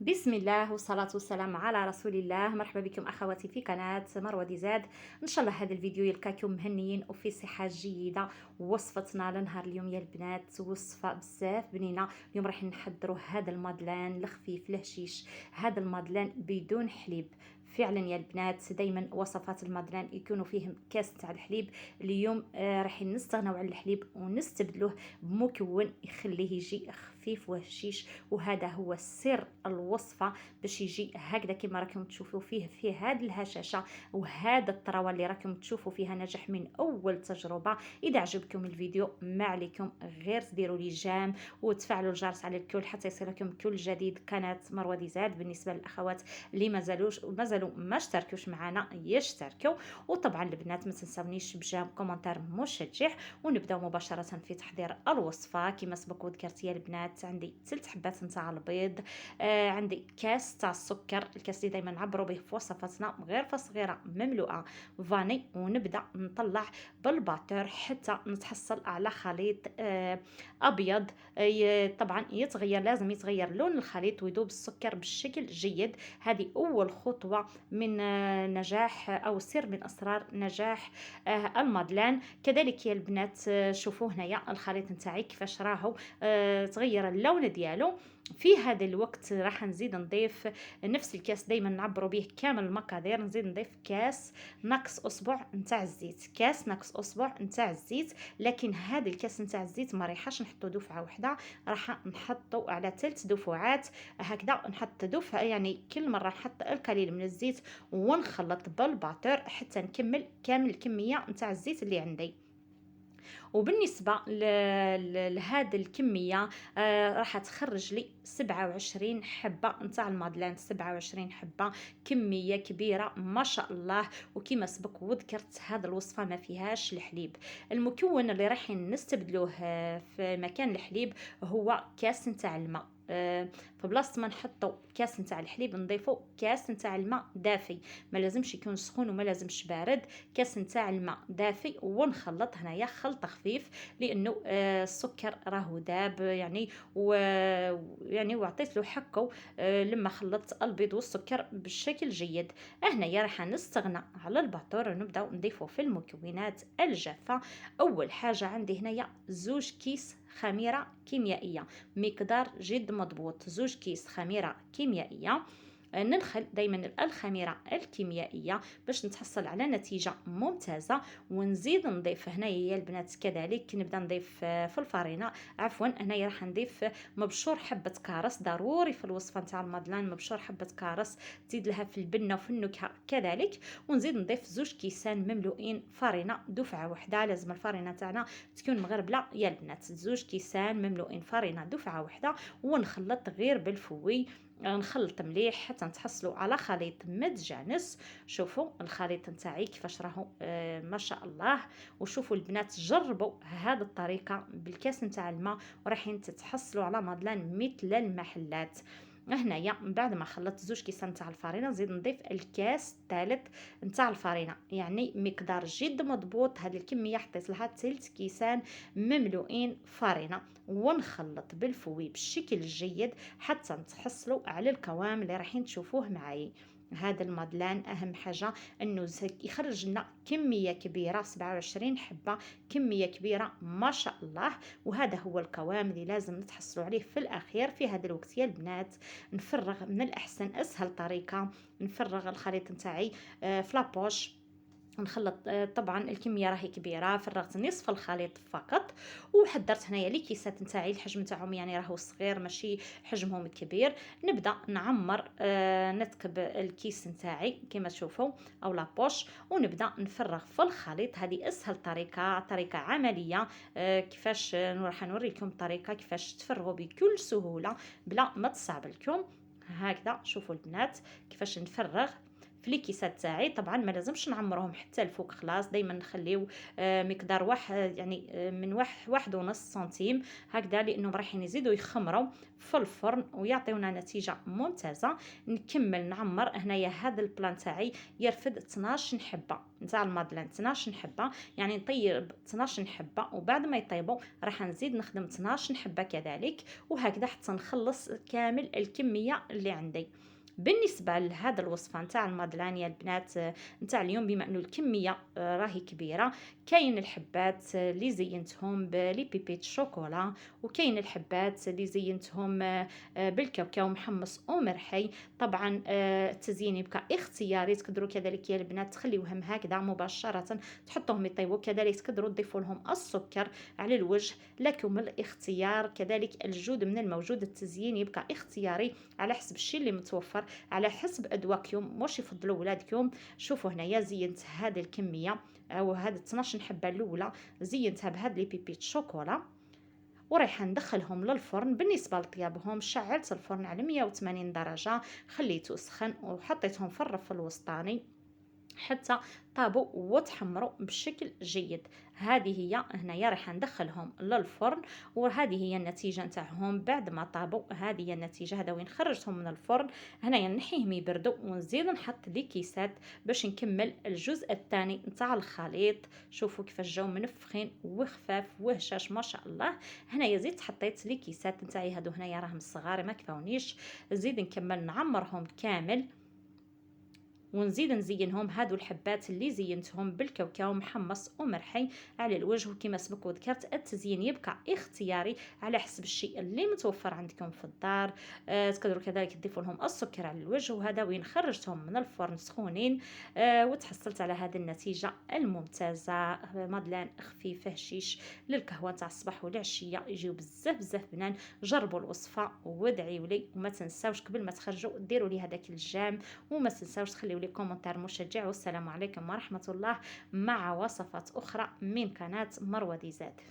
بسم الله والصلاة والسلام على رسول الله. مرحبا بكم أخواتي في قناة مروة ديزاد. إن شاء الله هذا الفيديو يلقاكم مهنيين وفي صحة جيدة. وصفتنا لنهار اليوم يا البنات وصفة بزاف بنينة. اليوم راح نحضروا هذا المادلان الخفيف الهشيش، هذا المادلان بدون حليب. فعلا يا البنات دايما وصفات المادلان يكونوا فيهم كاس تاع الحليب. اليوم راح نستغنوا على الحليب ونستبدلوه بمكون يخليه يجي خفيف وهشيش، وهذا هو سر الوصفه باش يجي هكذا كما راكم تشوفوا فيه هذه الهشاشه وهذا الطراوه اللي راكم تشوفوا فيها نجح من اول تجربه. اذا عجبكم الفيديو ما عليكم غير ديروا لي جام وتفعلوا الجرس على الكل حتى يصلكم كل جديد. قناه مروه ديزاد بالنسبه للاخوات اللي مازالوا ما اشتركوش معنا يشتركوا، وطبعا البنات ما تنسونيش بجام كومنتار مشجع. ونبداو مباشره في تحضير الوصفه. كما سبق وذكرت يا البنات عندي 3 حبات نتاع البيض، عندي كاس تاع السكر، الكاس اللي دائما نعبروا به في وصفاتنا، غرفه صغيره مملوءه فاني. ونبدا نطلع بالباتور حتى نتحصل على خليط ابيض. طبعا لازم يتغير لون الخليط ويذوب السكر بشكل جيد. هذه اول خطوه من نجاح او سر من اسرار نجاح المادلان. كذلك يا البنات شوفوا هنايا الخليط نتاعي كيفاش راهو تغير اللون ديالو. في هذا الوقت راح نزيد نضيف نفس الكاس دائما نعبروا به كامل المقادير، نزيد نضيف كاس ناقص اصبع نتاع الزيت، كاس ناقص اصبع نتاع الزيت. لكن هذا الكاس نتاع الزيت ما رايحاش نحطوا دفعه واحده، راح نحطوا على 3 دفعات هكذا. نحط دفعه يعني كل مره نحط القليل من الزيت ونخلط بالباتور حتى نكمل كامل الكميه نتاع الزيت اللي عندي. وبالنسبة لهذه الكمية راح تخرج لي 27 حبة نتاع المادلان، 27 حبة كمية كبيرة ما شاء الله. وكما سبق وذكرت هذا الوصفة ما فيهاش الحليب. المكون اللي راح نستبدلوه في مكان الحليب هو كاس نتاع الماء. فبلاصه ما نحطوا كاس نتاع الحليب نضيفوا كاس نتاع الماء دافي، ما لازمش يكون سخون وما لازمش بارد، كاس نتاع الماء دافي. ونخلط هنايا خلط خفيف لانه السكر راهو داب يعني ويعني وعطيت له حقه لما خلطت البيض والسكر بشكل جيد. هنايا راح نستغنى على الباتور ونبداو نضيفه في المكونات الجافه. اول حاجه عندي هنايا 2 كيس خميره كيميائيه، مقدار جد مضبوط، 2 كيس خميره كيميائيه. ننخل دائما الخميره الكيميائيه باش نتحصل على نتيجه ممتازه. ونزيد نضيف هنايا يا البنات كذلك نبدا نضيف في الفرينه، عفوا هنايا راح نضيف مبشور حبه كارس، ضروري في الوصفه نتاع المادلان مبشور حبه كارس، تزيد لها في البنه وفي النكهه كذلك. ونزيد نضيف 2 كيسان مملوئين فرينه دفعه واحده، لازم الفرينه تاعنا تكون مغربله يا البنات، 2 كيسان مملوئين فرينه دفعه واحده. ونخلط غير بالفوي، نخلط مليح حتى نتحصلوا على خليط متجانس. شوفوا الخليط نتاعي كيفاش راهو ما شاء الله. وشوفوا البنات جربوا هذه الطريقه بالكاس نتاع الماء ورايحين تتحصلوا على مادلان مثل المحلات. هنايا من بعد ما خلطت 2 كيسان نتاع الفرينه نزيد نضيف الكاس الثالث نتاع الفرينه، يعني مقدار جد مضبوط. هذه الكميه حطيت لها 3 كيسان مملوئين فرينه. ونخلط بالفوي بشكل جيد حتى نتحصلوا على القوام اللي رايحين تشوفوه معي. هذا المادلان اهم حاجه انه يخرج لنا كميه كبيره، 27 حبه كميه كبيره ما شاء الله. وهذا هو القوام اللي لازم نتحصلوا عليه في الاخير. في هذا الوقت يا البنات نفرغ من الاحسن اسهل طريقه نفرغ الخليط نتاعي في لابوش ونخلط. طبعا الكميه راهي كبيره، فرغت نصف الخليط فقط. وحضرت هنايا لي كيسات نتاعي الحجم تاعهم يعني راهو صغير ماشي حجمهم كبير. نبدا نعمر نثقب الكيس نتاعي كما تشوفوا او لابوش ونبدا نفرغ في الخليط. هذه اسهل طريقه عمليه. كيفاش راح نوريكم الطريقه كيفاش تفرغوا بكل سهوله بلا ما تصعب لكم. هكذا شوفوا البنات كيفاش نفرغ في لي كيسات تاعي. طبعا ما لازمش نعمرهم حتى الفوق، خلاص دائما نخليو مقدار واحد يعني من واحد ونص سنتيم هكذا، لانهم رايحين يزيدوا يخمروا في الفرن ويعطيونا نتيجه ممتازه. نكمل نعمر هنايا هذا البلان تاعي يرفد 12 حبه، نتاع المادلين 12 حبه، يعني نطيب 12 حبه، وبعد ما يطيبوا راح نزيد نخدم 12 حبه كذلك، وهكذا حتى نخلص كامل الكميه اللي عندي. بالنسبه لهذا الوصفه نتاع المادلان يا البنات نتاع اليوم، بما انه الكميه راهي كبيره، كاين الحبات اللي زينتهم بلي بيبيت شوكولا، وكاين الحبات اللي زينتهم بالكاوكاو محمص ومرحي. طبعا التزيين يبقى اختياري، تقدروا كذلك يا البنات تخليوهم هكذا مباشره تحطوهم يطيبوا، كذلك تقدروا تضيفوا لهم السكر على الوجه، لكم الاختيار. كذلك الجود من الموجود، التزيين يبقى اختياري على حسب الشيء اللي متوفر، على حسب اذواقكم واش يفضلوا ولادكم. شوفوا هنايا زينت هذه الكميه او هذه 12 حبه الاولى زينتها بهاد لي بيبيت شوكولا، ورايحه ندخلهم للفرن. بالنسبه لطيابهم شعلت الفرن على 180 درجه، خليته سخن وحطيتهم في الرف الوسطاني حتى طابوا وتحمروا بشكل جيد. هذه هي هنايا راح ندخلهم للفرن، وهذه هي النتيجه نتاعهم بعد ما طابوا. هذه هي النتيجه، هذا وين خرجتهم من الفرن. هنايا نحيهم يبردوا ونزيد نحط لي كيسات باش نكمل الجزء الثاني نتاع الخليط. شوفوا كيفاش جاو منفخين وخفاف وهشاش ما شاء الله. هنايا زيد حطيت لي كيسات نتاعي، هادو هنايا راهم صغار ما كفاونيش، زيد نكمل نعمرهم كامل ونزيد نزينهم. هادو الحبات اللي زينتهم بالكاوكاو محمص ومرحي على الوجه، وكما سبق وذكرت التزيين يبقى اختياري على حسب الشيء اللي متوفر عندكم في الدار. تقدروا كذلك تضيفوا لهم السكر على الوجه. وهذا وين خرجتهم من الفرن سخونين وتحصلت على هذه النتيجه الممتازه. مادلان خفيفه هشيش للقهوه تاع الصباح والعشيه، يجيو بزاف بزاف بنان. جربوا الوصفه وادعيوا لي، وما تنساوش قبل ما تخرجوا ديروا لي هذاك الجام، وما تنساوش تخليوا لي كومنتار مشجع. والسلام عليكم ورحمة الله، مع وصفات أخرى من قناة مروة ديزاد.